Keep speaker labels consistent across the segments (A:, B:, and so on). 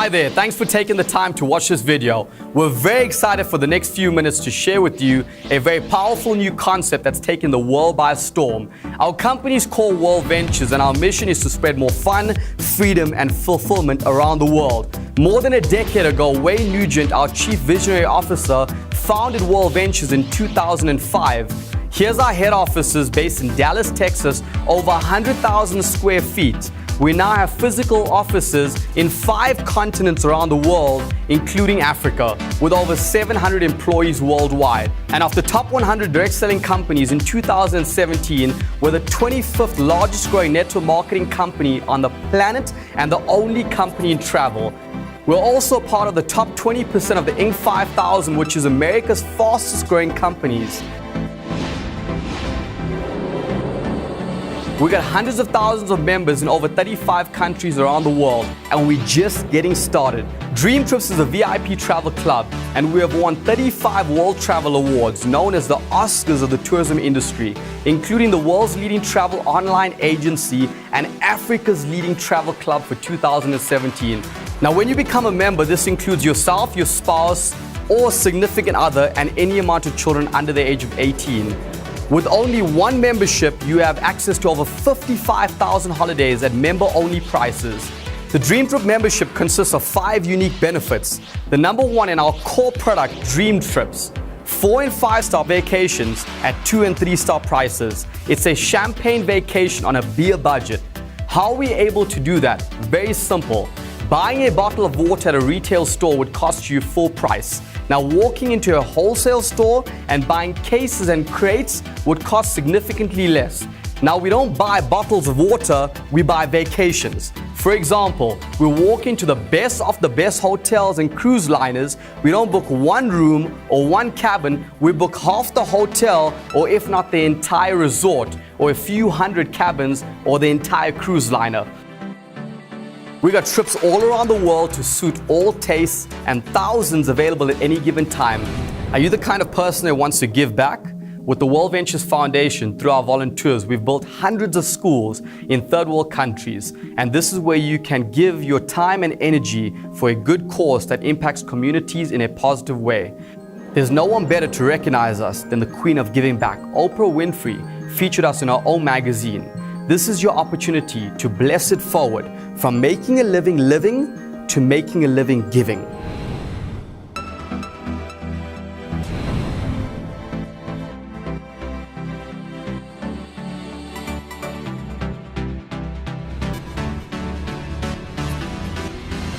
A: Hi there, thanks for taking the time to watch this video. We're very excited for the next few minutes to share with you a very powerful new concept that's taken the world by storm. Our company is called World Ventures, and our mission is to spread more fun, freedom, and fulfillment around the world. More than a decade ago, Wayne Nugent, our Chief Visionary Officer, founded World Ventures in 2005. Here's our head offices based in Dallas, Texas, over 100,000 square feet. We now have physical offices in 5 continents around the world, including Africa, with over 700 employees worldwide. And of the top 100 direct selling companies in 2017, we're the 25th largest growing network marketing company on the planet and the only company in travel. We're also part of the top 20% of the Inc. 5000, which is America's fastest growing companies. We got hundreds of thousands of members in over 35 countries around the world, and we're just getting started. Dreamtrips is a VIP travel club, and we have won 35 World Travel Awards, known as the Oscars of the tourism industry, including the world's leading travel online agency and Africa's leading travel club for 2017. Now, when you become a member, this includes yourself, your spouse, or significant other, and any amount of children under the age of 18. With only one membership, you have access to over 55,000 holidays at member-only prices. The Dreamtrip membership consists of 5 unique benefits. The number one in our core product, Dreamtrips. 4 and 5-star vacations at 2 and 3-star prices. It's a champagne vacation on a beer budget. How are we able to do that? Very simple. Buying a bottle of water at a retail store would cost you full price. Now, walking into a wholesale store and buying cases and crates would cost significantly less. Now, we don't buy bottles of water, we buy vacations. For example, we walk into the best of the best hotels and cruise liners. We don't book one room or one cabin, we book half the hotel, or if not the entire resort, or a few hundred cabins, or the entire cruise liner. We got trips all around the world to suit all tastes and thousands available at any given time. Are you the kind of person that wants to give back? With the World Ventures Foundation, through our volunteers, we've built hundreds of schools in third world countries. And this is where you can give your time and energy for a good cause that impacts communities in a positive way. There's no one better to recognize us than the Queen of Giving Back. Oprah Winfrey featured us in her own magazine. This is your opportunity to bless it forward, from making a living living to making a living giving.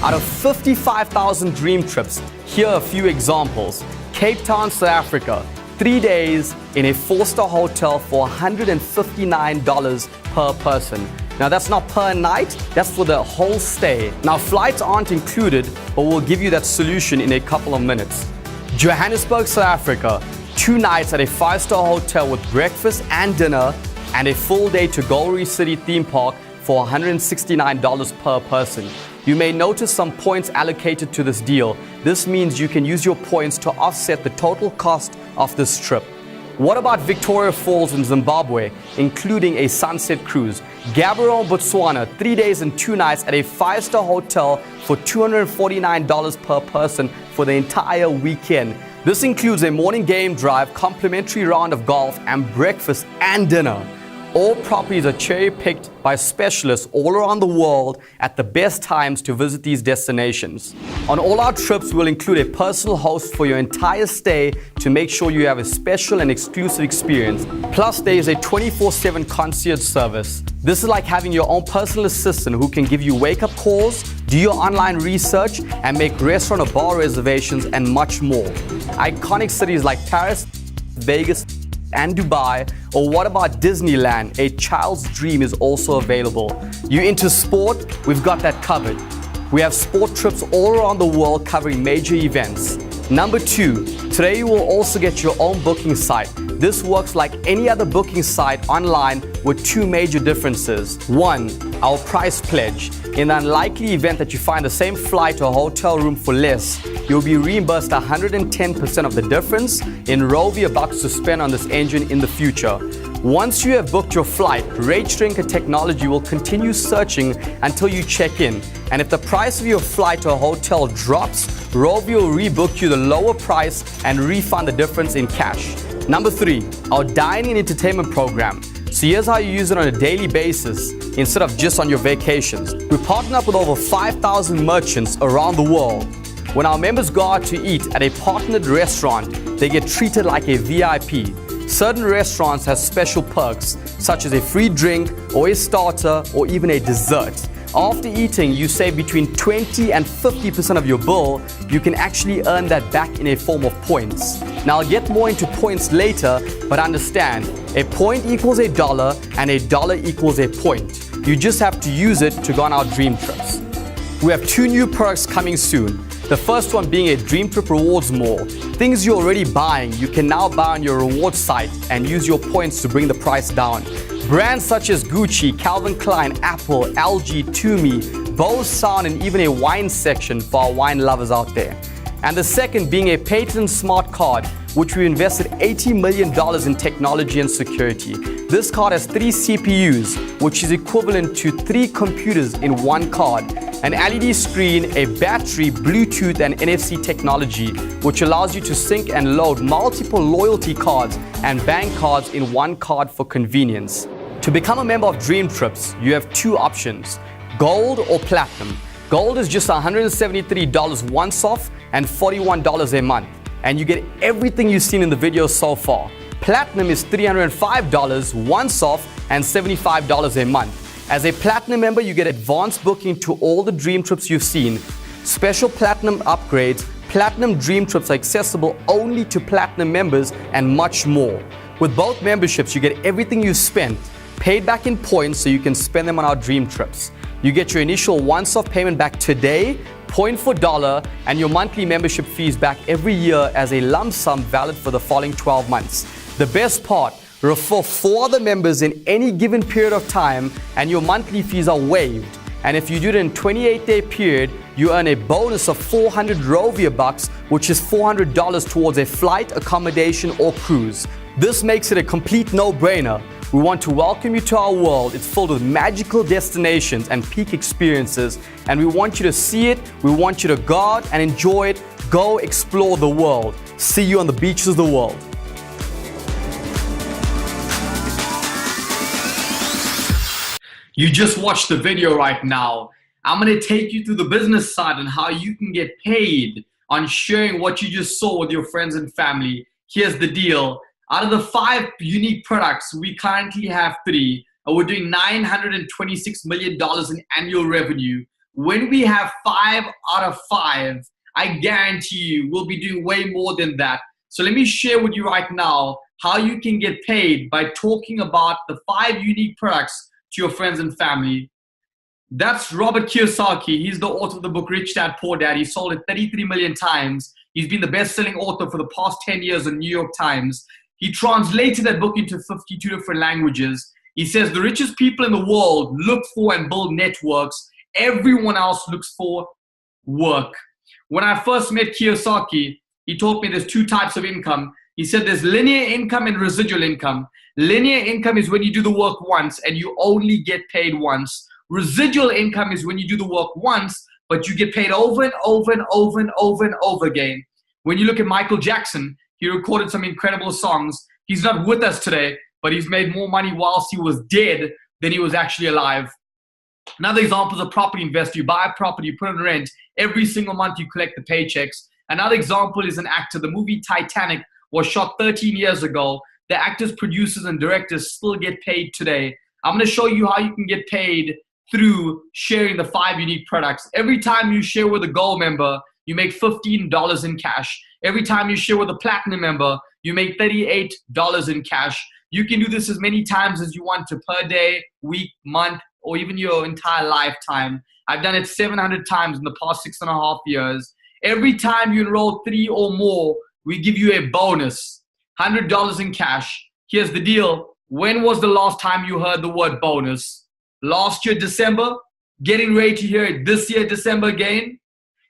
A: Out of 55,000 dream trips, here are a few examples. Cape Town, South Africa, 3 days in a 4-star hotel for $159 per person. Now, that's not per night, that's for the whole stay. Now, flights aren't included, but we'll give you that solution in a couple of minutes. Johannesburg, South Africa, 2 nights at a 5-star hotel with breakfast and dinner, and a full day to Gold City theme park for $169 per person. You may notice some points allocated to this deal. This means you can use your points to offset the total cost of this trip. What about Victoria Falls in Zimbabwe, including a sunset cruise? Gaborone, Botswana, 3 days and 2 nights at a 5-star hotel for $249 per person for the entire weekend. This includes a morning game drive, complimentary round of golf, and breakfast and dinner. All properties are cherry-picked by specialists all around the world at the best times to visit these destinations. On all our trips, we'll include a personal host for your entire stay to make sure you have a special and exclusive experience. Plus, there is a 24/7 concierge service. This is like having your own personal assistant who can give you wake-up calls, do your online research, and make restaurant or bar reservations, and much more. Iconic cities like Paris, Vegas, and Dubai, or what about Disneyland? A child's dream is also available. You into sport? We've got that covered. We have sport trips all around the world covering major events. Number 2, today you will also get your own booking site. This works like any other booking site online with 2 major differences. 1, our price pledge. In the unlikely event that you find the same flight or hotel room for less, you'll be reimbursed 110% of the difference in Rovi you're about to spend on this engine in the future. Once you have booked your flight, RateShrinker technology will continue searching until you check in. And if the price of your flight or hotel drops, Rovi will rebook you the lower price and refund the difference in cash. Number 3, our dining and entertainment program. So here's how you use it on a daily basis instead of just on your vacations. We partner up with over 5,000 merchants around the world. When our members go out to eat at a partnered restaurant, they get treated like a VIP. Certain restaurants have special perks, such as a free drink or a starter or even a dessert. After eating, you save between 20 and 50% of your bill. You can actually earn that back in a form of points. Now, I'll get more into points later, but understand, a point equals a dollar and a dollar equals a point. You just have to use it to go on our dream trips. We have 2 new products coming soon. The first one being a Dreamtrip Rewards Mall. Things you're already buying, you can now buy on your rewards site and use your points to bring the price down. Brands such as Gucci, Calvin Klein, Apple, LG, Tumi, Bose Sound, and even a wine section for our wine lovers out there. And the second being a patent smart card, which we invested $80 million in technology and security. This card has 3 CPUs, which is equivalent to 3 computers in one card. An LED screen, a battery, Bluetooth, and NFC technology, which allows you to sync and load multiple loyalty cards and bank cards in one card for convenience. To become a member of Dreamtrips, you have 2 options, Gold or Platinum. Gold is just $173 once off and $41 a month, and you get everything you've seen in the video so far. Platinum is $305 once off and $75 a month. As a Platinum member, you get advanced booking to all the dream trips you've seen, special Platinum upgrades, Platinum dream trips are accessible only to Platinum members, and much more. With both memberships, you get everything you spent paid back in points so you can spend them on our dream trips. You get your initial once-off payment back today, point for dollar, and your monthly membership fees back every year as a lump sum valid for the following 12 months. The best part, refer 4 other members in any given period of time and your monthly fees are waived. And if you do it in a 28-day period, you earn a bonus of 400 Rovia bucks, which is $400 towards a flight, accommodation, or cruise. This makes it a complete no-brainer. We want to welcome you to our world. It's filled with magical destinations and peak experiences, and we want you to see it, we want you to go out and enjoy it. Go explore the world. See you on the beaches of the world. You just watched the video right now. I'm going to take you through the business side and how you can get paid on sharing what you just saw with your friends and family. Here's the deal. Out of the 5 unique products, we currently have 3, and we're doing $926 million in annual revenue. When we have 5 out of 5, I guarantee you we'll be doing way more than that. So let me share with you right now how you can get paid by talking about the 5 unique products to your friends and family. That's Robert Kiyosaki. He's the author of the book Rich Dad Poor Dad. He sold it 33 million times. He's been the best-selling author for the past 10 years in New York Times. He translated that book into 52 different languages. He says the richest people in the world look for and build networks. Everyone else looks for work. When I first met Kiyosaki, he told me there's 2 types of income. He said there's linear income and residual income. Linear income is when you do the work once and you only get paid once. Residual income is when you do the work once, but you get paid over and over and over and over and over again. When you look at Michael Jackson, he recorded some incredible songs. He's not with us today, but he's made more money whilst he was dead than he was actually alive. Another example is a property investor. You buy a property, you put it on rent. Every single month you collect the paychecks. Another example is an actor. The movie Titanic was shot 13 years ago. The actors, producers, and directors still get paid today. I'm going to show you how you can get paid through sharing the 5 unique products. Every time you share with a Gold member, you make $15 in cash. Every time you share with a Platinum member, you make $38 in cash. You can do this as many times as you want to per day, week, month, or even your entire lifetime. I've done it 700 times in the past 6.5 years. Every time you enroll 3 or more, we give you a bonus, $100 in cash. Here's the deal. When was the last time you heard the word bonus? Last year, December? Getting ready to hear it this year, December again?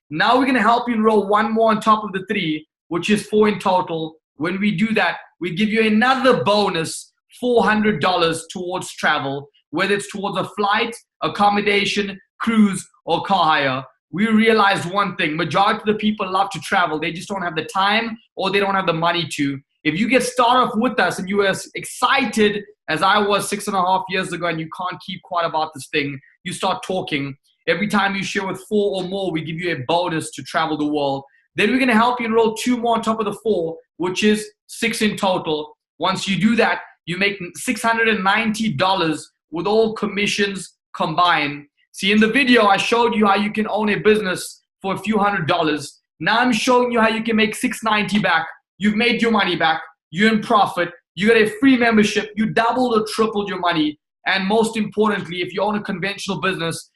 A: Now we're going to help you enroll 1 more on top of the 3, which is 4 in total. When we do that, we give you another bonus, $400 towards travel, whether it's towards a flight, accommodation, cruise, or car hire. We realized one thing: majority of the people love to travel. They just don't have the time or they don't have the money to. If you get started off with us and you are as excited as I was 6.5 years ago and you can't keep quiet about this thing, you start talking. Every time you share with 4 or more, we give you a bonus to travel the world. Then we're going to help you enroll 2 more on top of the 4, which is 6 in total. Once you do that, you make $690 with all commissions combined. See, in the video, I showed you how you can own a business for a few $100s. Now I'm showing you how you can make $690 back. You've made your money back. You're in profit. You got a free membership. You doubled or tripled your money. And most importantly, if you own a conventional business,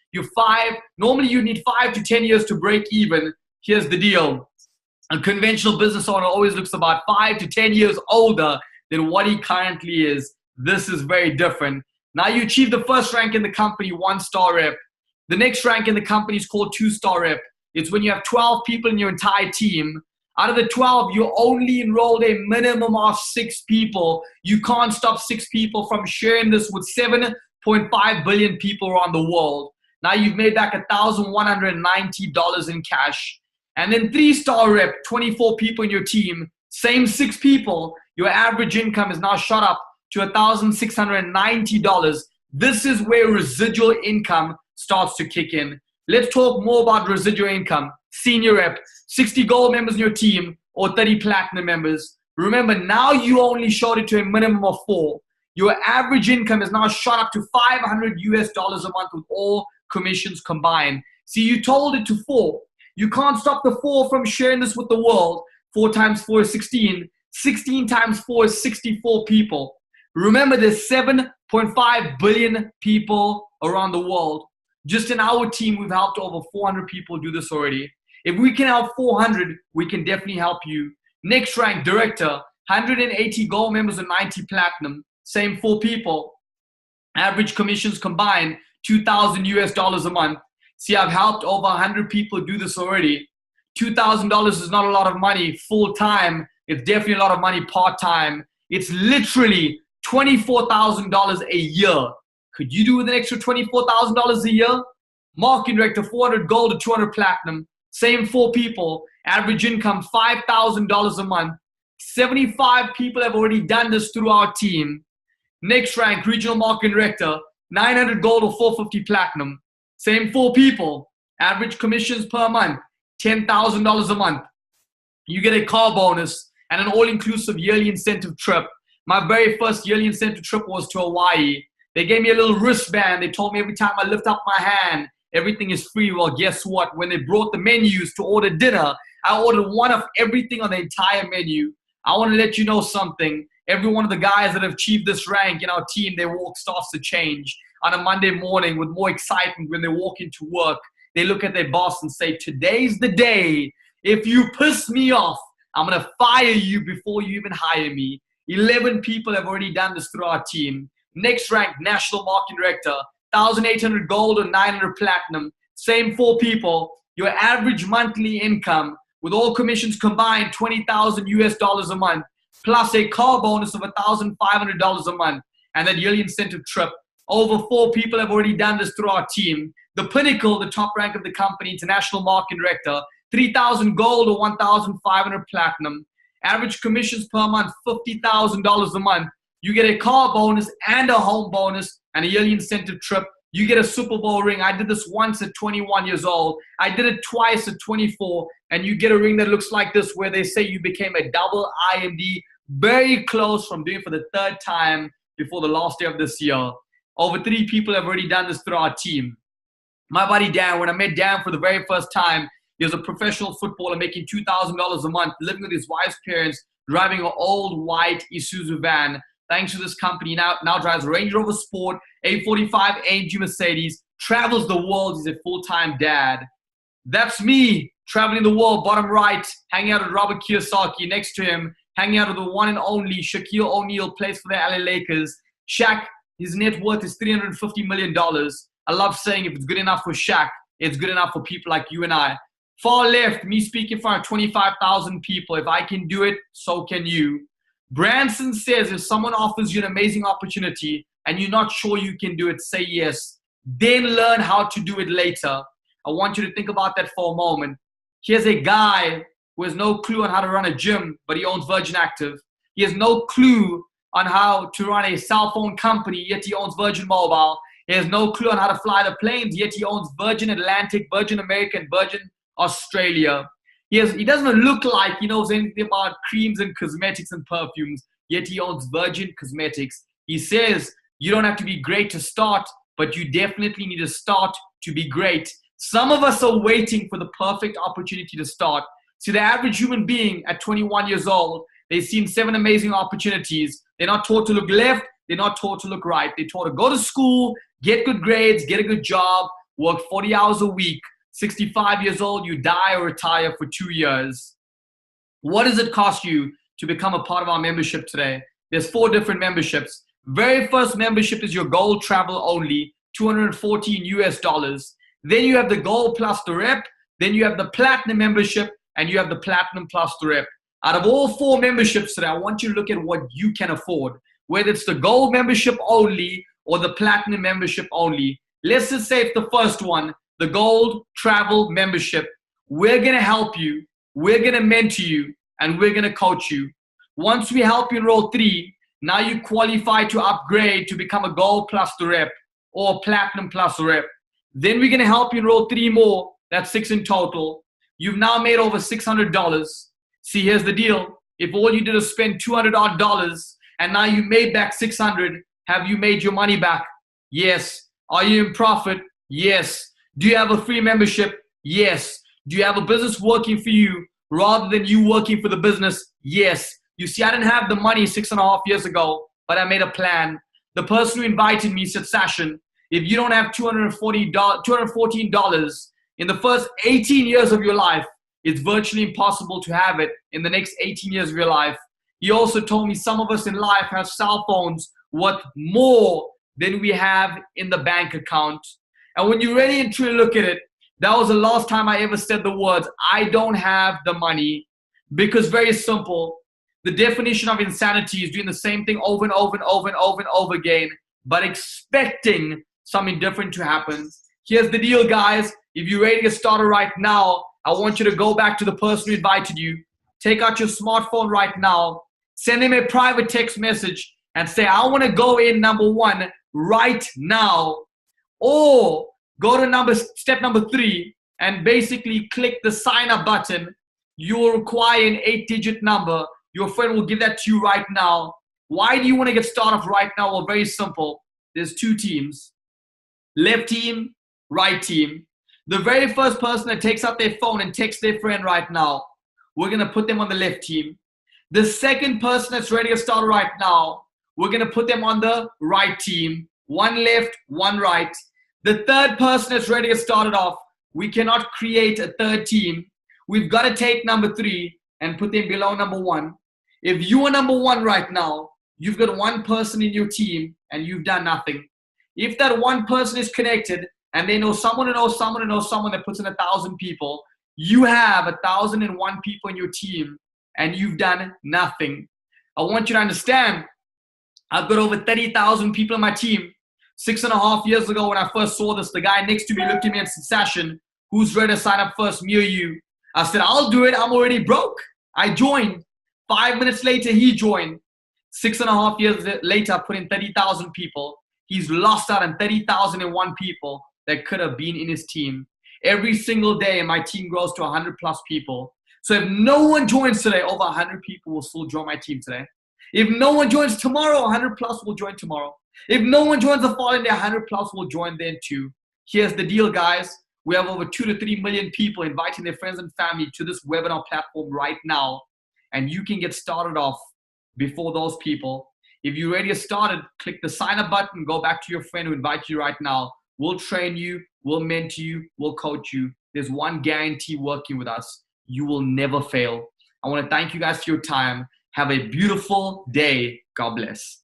A: normally you need 5 to 10 years to break even. Here's the deal. A conventional business owner always looks about 5 to 10 years older than what he currently is. This is very different. Now you achieve the first rank in the company, 1-star rep. The next rank in the company is called 2-star rep. It's when you have 12 people in your entire team. Out of the 12, you only enrolled a minimum of 6 people. You can't stop 6 people from sharing this with 7.5 billion people around the world. Now you've made back $1,190 in cash. And then 3-star rep, 24 people in your team, same 6 people. Your average income is now shot up to $1,690. This is where residual income starts to kick in. Let's talk more about residual income. Senior rep, 60 gold members in your team or 30 platinum members. Remember, now you only showed it to a minimum of 4. Your average income is now shot up to $500 a month with all commissions combined. See, you told it to 4. You can't stop the 4 from sharing this with the world. 4 times 4 is 16. 16 times 4 is 64 people. Remember, there's 7.5 billion people around the world. Just in our team, we've helped over 400 people do this already. If we can help 400, we can definitely help you. Next rank, director, 180 gold members and 90 platinum. Same 4 people. Average commissions combined, $2,000 a month. See, I've helped over 100 people do this already. $2,000 is not a lot of money full time. It's definitely a lot of money part time. It's literally $24,000 a year. Could you do with an extra $24,000 a year? Marketing director, 400 gold to 200 platinum. Same 4 people. Average income, $5,000 a month. 75 people have already done this through our team. Next rank, regional marketing director, 900 gold or 450 platinum. Same 4 people. Average commissions per month, $10,000 a month. You get a car bonus and an all-inclusive yearly incentive trip. My very first yearly incentive trip was to Hawaii. They gave me a little wristband. They told me every time I lift up my hand, everything is free. Well, guess what? When they brought the menus to order dinner, I ordered one of everything on the entire menu. I want to let you know something. Every one of the guys that have achieved this rank in our team, their walk starts to change. On a Monday morning with more excitement when they walk into work, they look at their boss and say, today's the day. If you piss me off, I'm going to fire you before you even hire me. 11 people have already done this through our team. Next rank, national marketing director, 1,800 gold or 900 platinum. Same 4 people. Your average monthly income with all commissions combined, $20,000 a month, plus a car bonus of $1,500 a month, and that yearly incentive trip. Over 4 people have already done this through our team. The pinnacle, the top rank of the company, international marketing director, 3,000 gold or 1,500 platinum. Average commissions per month, $50,000 a month. You get a car bonus and a home bonus and a yearly incentive trip. You get a Super Bowl ring. I did this once at 21 years old. I did it twice at 24. And you get a ring that looks like this where they say you became a double IMD. Very close from doing it for the 3rd time before the last day of this year. Over 3 people have already done this through our team. My buddy Dan, when I met Dan for the very first time, he was a professional footballer making $2,000 a month, living with his wife's parents, driving an old white Isuzu van. Thanks to this company, now drives Range Rover Sport, A45 AMG Mercedes, travels the world. He's a full-time dad. That's me, traveling the world, bottom right, hanging out with Robert Kiyosaki. Next to him, hanging out with the one and only Shaquille O'Neal, plays for the LA Lakers. Shaq, his net worth is $350 million. I love saying if it's good enough for Shaq, it's good enough for people like you and I. Far left, me speaking in front of 25,000 people. If I can do it, so can you.
B: Branson says if someone offers you an amazing opportunity and you're not sure you can do it, say yes. Then learn how to do it later. I want you to think about that for a moment. Here's a guy who has no clue on how to run a gym, but he owns Virgin Active. He has no clue on how to run a cell phone company, yet he owns Virgin Mobile. He has no clue on how to fly the planes, yet he owns Virgin Atlantic, Virgin American, Virgin Australia. He doesn't look like he knows anything about creams and cosmetics and perfumes, yet he owns Virgin Cosmetics. He says you don't have to be great to start, but you definitely need to start to be great. Some of us are waiting for the perfect opportunity to start. See, the average human being at 21 years old, they've seen 7 amazing opportunities. They're not taught to look left. They're not taught to look right. They're taught to go to school, get good grades, get a good job, work 40 hours a week. 65 years old, you die or retire for 2 years. What does it cost you to become a part of our membership today? There's 4 different memberships. Very first membership is your Gold Travel Only, $214 US. Then you have the Gold plus the Rep. Then you have the Platinum membership, and you have the Platinum plus the Rep. Out of all 4 memberships today, I want you to look at what you can afford, whether it's the Gold membership only or the Platinum membership only. Let's just say it's the first one, the Gold Travel membership. We're going to help you, we're going to mentor you, and we're going to coach you. Once we help you enroll 3, now you qualify to upgrade to become a Gold plus the Rep or Platinum plus the Rep. Then we're going to help you enroll 3 more. That's 6 in total. You've now made over $600. See, here's the deal. If all you did is spend $200 odd and now you made back 600, have you made your money back? Yes. Are you in profit? Yes. Do you have a free membership? Yes. Do you have a business working for you rather than you working for the business? Yes. You see, I didn't have the money 6.5 years ago, but I made a plan. The person who invited me said, Sashin, if you don't have $214 in the first 18 years of your life, it's virtually impossible to have it in the next 18 years of your life. He also told me some of us in life have cell phones worth more than we have in the bank account. And when you really and truly look at it, that was the last time I ever said the words, I don't have the money. Because very simple, the definition of insanity is doing the same thing over and over and over and over and over again, but expecting something different to happen. Here's the deal, guys. If you're ready to get started right now, I want you to go back to the person who invited you. Take out your smartphone right now. Send him a private text message and say, I want to go in number 1 right now. Or go to step number 3 and basically click the sign up button. You will require an 8-digit number. Your friend will give that to you right now. Why do you want to get started right now? Well, very simple. There's 2 teams. Left team, right team. The very first person that takes out their phone and texts their friend right now, we're going to put them on the left team. The second person that's ready to start right now, we're going to put them on the right team. 1 left, 1 right. The third person that's ready to start it off, we cannot create a third team. We've got to take number 3 and put them below number 1. If you are number 1 right now, you've got 1 person in your team and you've done nothing. If that 1 person is connected and they know someone who knows someone who knows someone that puts in 1,000 people, you have 1,001 people in your team and you've done nothing. I want you to understand, I've got over 30,000 people in my team. 6.5 years ago when I first saw this, the guy next to me looked at me and said, Sashin, who's ready to sign up first, me or you? I said, I'll do it. I'm already broke. I joined. 5 minutes later, he joined. 6.5 years later, I put in 30,000 people. He's lost out on 30,001 people that could have been in his team. Every single day, my team grows to 100 plus people. So if no one joins today, over 100 people will still join my team today. If no one joins tomorrow, 100 plus will join tomorrow. If no one joins the following day, 100 plus will join then too. Here's the deal, guys. We have over 2 to 3 million people inviting their friends and family to this webinar platform right now. And you can get started off before those people. If you're ready to start it, click the sign up button, go back to your friend who invited you right now. We'll train you, we'll mentor you, we'll coach you. There's one guarantee working with us. You will never fail. I want to thank you guys for your time. Have a beautiful day. God bless.